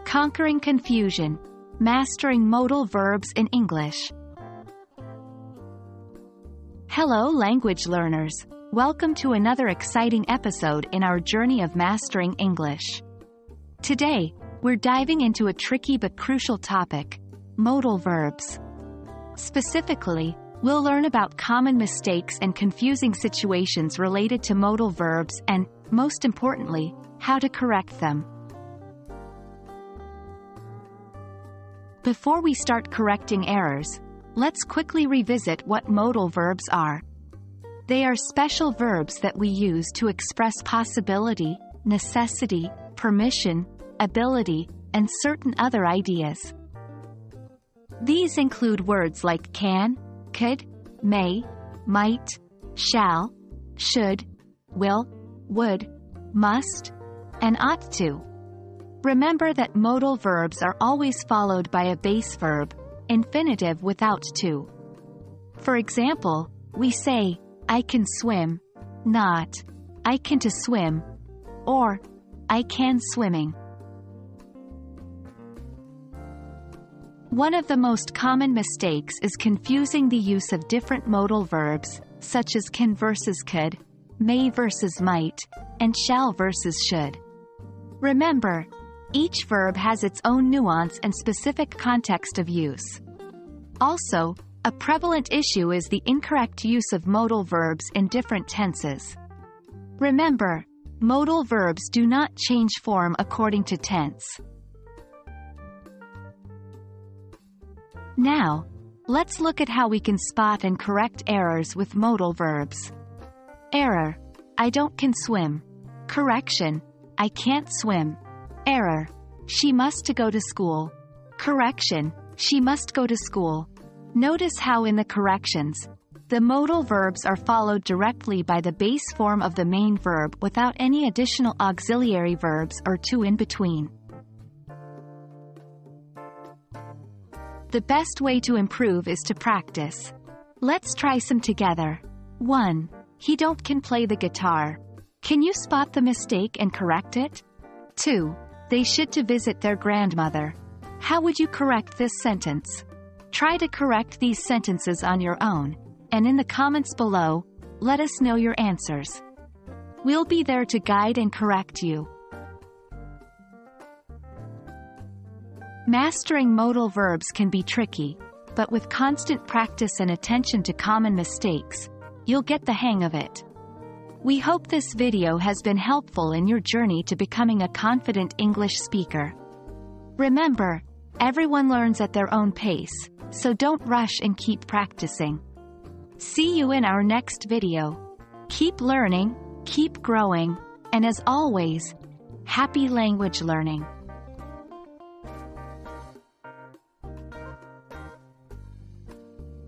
Conquering confusion. Mastering modal verbs in English. Hello language learners. Welcome to another exciting episode in our journey of mastering English. Today, we're diving into a tricky but crucial topic, modal verbs. Specifically, we'll learn about common mistakes and confusing situations related to modal verbs and, most importantly, how to correct them. Before we start correcting errors, let's quickly revisit what modal verbs are. They are special verbs that we use to express possibility, necessity, permission, ability, and certain other ideas. These include words like can, could, may, might, shall, should, will, would, must, and ought to. Remember that modal verbs are always followed by a base verb, infinitive without to. For example, we say, I can swim, not, I can to swim, or, I can swimming. One of the most common mistakes is confusing the use of different modal verbs, such as can versus could, may versus might, and shall versus should. Remember, each verb has its own nuance and specific context of use. Also, a prevalent issue is the incorrect use of modal verbs in different tenses. Remember, modal verbs do not change form according to tense. Now, let's look at how we can spot and correct errors with modal verbs. Error: I don't can swim. Correction: I can't swim. Error: she must to go to school. Correction: she must go to school. Notice how in the corrections, the modal verbs are followed directly by the base form of the main verb without any additional auxiliary verbs or to in between. The best way to improve is to practice. Let's try some together. 1. He don't can play the guitar. Can you spot the mistake and correct it? 2. They should to visit their grandmother. How would you correct this sentence? Try to correct these sentences on your own, and in the comments below, let us know your answers. We'll be there to guide and correct you. Mastering modal verbs can be tricky, but with constant practice and attention to common mistakes, you'll get the hang of it. We hope this video has been helpful in your journey to becoming a confident English speaker. Remember, everyone learns at their own pace, so don't rush and keep practicing. See you in our next video. Keep learning, keep growing, and as always, happy language learning.